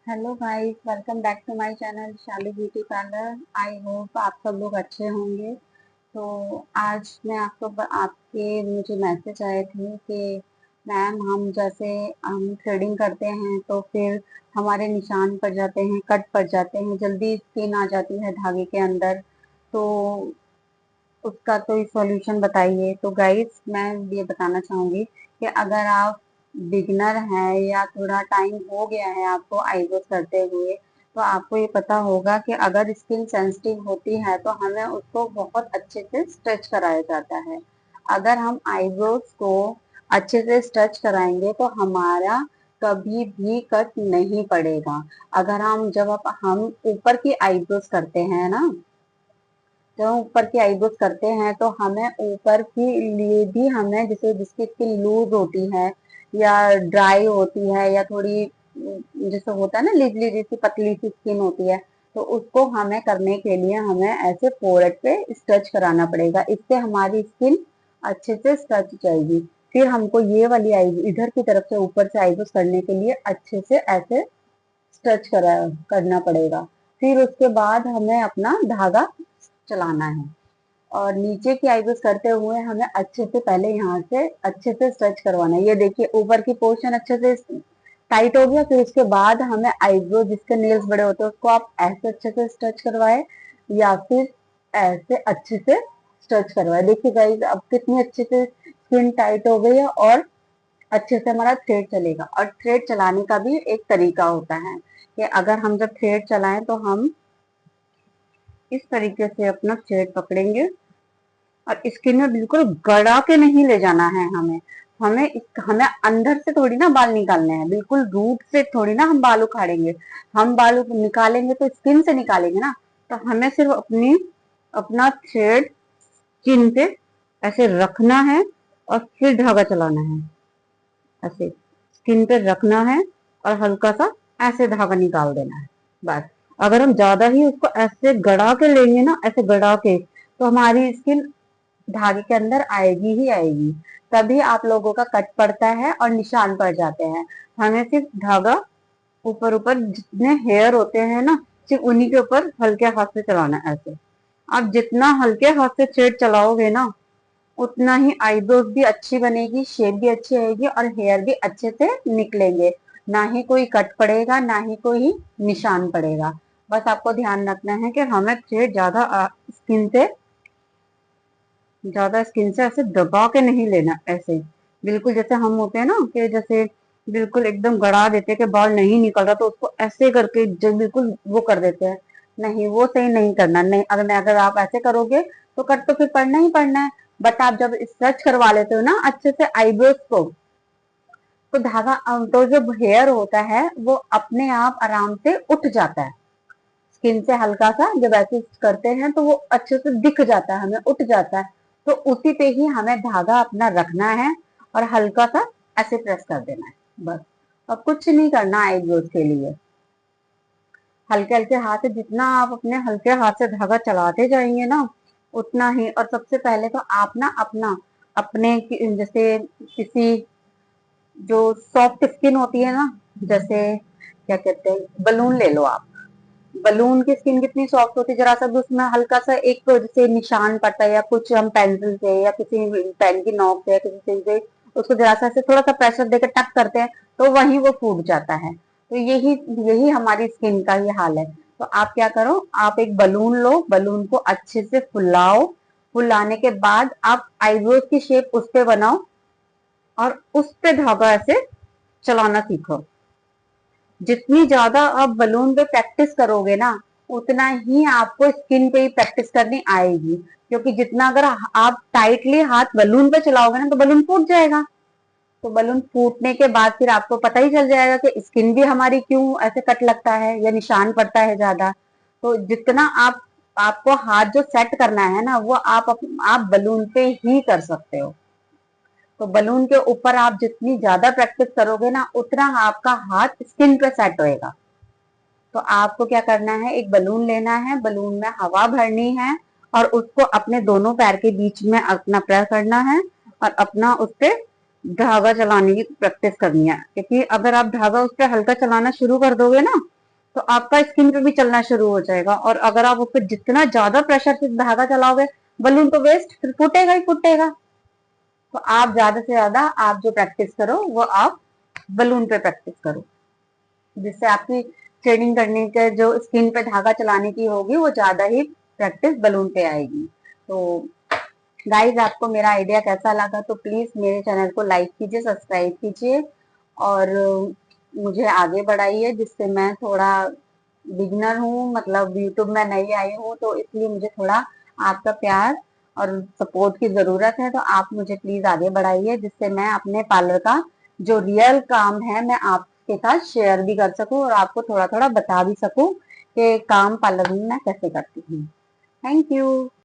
Hello guys, welcome back to my channel Shalu beauty parlour. I hope आप सब लोग अच्छे होंगे। तो आज मैं आपके मुझे मैसेज आए थे कि मैम हम जैसे हम थ्रेडिंग करते हैं तो फिर हमारे निशान पड़ जाते हैं, कट पड़ जाते हैं, जल्दी स्किन आ जाती है धागे के अंदर। तो उसका कोई सॉल्यूशन बताइए। तो गाइस मैं ये बताना चाहूंगी कि अगर आप बिगनर हैं या थोड़ा टाइम हो गया है आपको आईब्रोज करते हुए, तो आपको ये पता होगा कि अगर स्किन सेंसिटिव होती है तो हमें उसको बहुत अच्छे से स्ट्रेच कराया जाता है। अगर हम आईब्रोज को अच्छे से स्ट्रेच कराएंगे तो हमारा कभी भी कट नहीं पड़ेगा। अगर हम ऊपर की आईब्रोज करते हैं ना, जब हम ऊपर की आईब्रोज करते हैं तो हमें ऊपर के लिए भी हमें जैसे जिसकी स्किन लूज होती है या ड्राई होती है या थोड़ी जैसे होता है ना लिजली जैसी पतली सी स्किन होती है, तो उसको हमें करने के लिए हमें ऐसे फोrehead पे स्ट्रेच कराना पड़ेगा। इससे हमारी स्किन अच्छे से स्ट्रेच जाएगी। फिर हमको ये वाली आई इधर की तरफ से ऊपर से आईब्रोज करने के लिए अच्छे से ऐसे स्ट्रेच करना पड़ेगा। फिर उसके बाद हमें अपना धागा चलाना है और नीचे की आईब्रोज करते हुए हमें अच्छे से पहले यहाँ से अच्छे से स्ट्रेच करवाना है। ये देखिए ऊपर की पोर्शन अच्छे से टाइट हो गया। फिर उसके बाद हमें आईब्रो जिसके नेल्स बड़े होते हैं उसको आप ऐसे अच्छे से स्ट्रेच करवाए या फिर ऐसे अच्छे से स्ट्रेच करवाए। देखिए गाइस अब कितनी अच्छे से स्किन टाइट हो गई है और अच्छे से हमारा थ्रेड चलेगा। और थ्रेड चलाने का भी एक तरीका होता है कि अगर हम जब थ्रेड चलाएं तो हम इस तरीके से अपना थ्रेड पकड़ेंगे और स्किन में बिल्कुल गड़ा के नहीं ले जाना है। हमें अंदर से थोड़ी ना बाल निकालने हैं, बिल्कुल रूट से थोड़ी ना हम बाल उखाड़ेंगे। हम बाल निकालेंगे तो स्किन से निकालेंगे ना। तो हमें सिर्फ अपना थ्रेड स्किन पे ऐसे रखना है और फिर धागा चलाना है। ऐसे स्किन पे रखना है और हल्का सा ऐसे धागा निकाल देना है, बस। अगर हम ज्यादा ही उसको ऐसे गड़ा के लेंगे ना, ऐसे गड़ा के, तो हमारी स्किन धागे के अंदर आएगी ही आएगी। तभी आप लोगों का कट पड़ता है और निशान पड़ जाते हैं। हमें सिर्फ धागा ऊपर ऊपर जितने हेयर होते हैं ना, सिर्फ उन्हीं के ऊपर हल्के हाथ से चलाना है ऐसे। आप जितना हल्के हाथ से थ्रेड चलाओगे ना, उतना ही आईब्रोज भी अच्छी बनेगी, शेप भी अच्छी आएगी और हेयर भी अच्छे से निकलेंगे। ना ही कोई कट पड़ेगा, ना ही कोई निशान पड़ेगा। बस आपको ध्यान रखना है कि हमें थ्रेड ज्यादा स्किन से ऐसे दबा के नहीं लेना। ऐसे बिल्कुल जैसे हम होते हैं ना कि जैसे बिल्कुल एकदम गड़ा देते हैं कि बाल नहीं निकल रहा, तो उसको ऐसे करके जो बिल्कुल वो कर देते हैं। नहीं, वो सही नहीं करना। नहीं, अगर आप ऐसे करोगे तो कट तो फिर पड़ना ही पड़ना है। बट आप जब स्ट्रेच करवा लेते हो ना अच्छे से आईब्रोज को, तो तो जो हेयर होता है वो अपने आप आराम से उठ जाता है। स्किन से हल्का सा जब ऐसे करते हैं तो वो अच्छे से दिख जाता है, हमें उठ जाता है। तो उसी पे ही हमें धागा अपना रखना है और हल्का सा ऐसे प्रेस कर देना है, बस। और कुछ नहीं करना आईब्रोज के लिए। हल्के हल्के हाथ से जितना आप अपने हल्के हाथ से धागा चलाते जाएंगे ना, उतना ही। और सबसे पहले तो आप ना जैसे किसी जो सॉफ्ट स्किन होती है ना, जैसे क्या कहते हैं, बलून ले लो आप। बलून की स्किन कितनी सॉफ्ट होती है, जरा सा भी उसमें हल्का सा एक जैसे निशान पड़ता है या कुछ हम पेंसिल से या किसी पेन की नोक से या किसी चीज से उसको जरा सा से थोड़ा सा प्रेशर देकर टक करते हैं तो वहीं वो फूट जाता है। तो यही यही हमारी स्किन का ही हाल है। तो आप क्या करो, आप एक बलून लो, बलून को अच्छे से फुलाओ। फुलाने के बाद आप आईब्रोज की शेप उस पे बनाओ और उस पे धागा ऐसे चलाना सीखो। जितनी ज्यादा आप बलून पे प्रैक्टिस करोगे ना, उतना ही आपको स्किन पे ही प्रैक्टिस करनी आएगी। क्योंकि जितना अगर आप टाइटली हाथ बलून पे चलाओगे ना तो बलून फूट जाएगा। तो बलून फूटने के बाद फिर आपको पता ही चल जाएगा कि स्किन भी हमारी क्यों ऐसे कट लगता है या निशान पड़ता है ज्यादा। तो जितना आपको हाथ जो सेट करना है ना, वो आप बलून पे ही कर सकते हो। तो बलून के ऊपर आप जितनी ज्यादा प्रैक्टिस करोगे ना, उतना आपका हाथ स्किन पे सेट होएगा। तो आपको क्या करना है, एक बलून लेना है, बलून में हवा भरनी है और उसको अपने दोनों पैर के बीच में अपना प्रेस करना है और अपना उस पे धागा चलाने की प्रैक्टिस करनी है। क्योंकि अगर आप धागा उस पर हल्का चलाना शुरू कर दोगे ना, तो आपका स्किन पे भी चलना शुरू हो जाएगा। और अगर आप उस पर जितना ज्यादा प्रेशर से धागा चलाओगे, बलून तो वेस्ट, फिर फूटेगा ही फूटेगा। तो आप ज्यादा से ज्यादा आप जो प्रैक्टिस करो वो आप बलून पे प्रैक्टिस करो, जिससे आपकी ट्रेनिंग करने के जो स्किन पे धागा चलाने की होगी वो ज्यादा ही प्रैक्टिस बलून पे आएगी। तो गाइज, आपको मेरा आइडिया कैसा लगा तो प्लीज मेरे चैनल को लाइक कीजिए, सब्सक्राइब कीजिए और मुझे आगे बढ़ाइए, जिससे मैं थोड़ा बिगनर हूँ, मतलब यूट्यूब में नई आई हूँ, तो इसलिए मुझे थोड़ा आपका प्यार और सपोर्ट की जरूरत है। तो आप मुझे प्लीज आगे बढ़ाइए, जिससे मैं अपने पार्लर का जो रियल काम है मैं आपके साथ शेयर भी कर सकूं और आपको थोड़ा थोड़ा बता भी सकूं कि काम पार्लर में मैं कैसे करती हूँ। Thank you.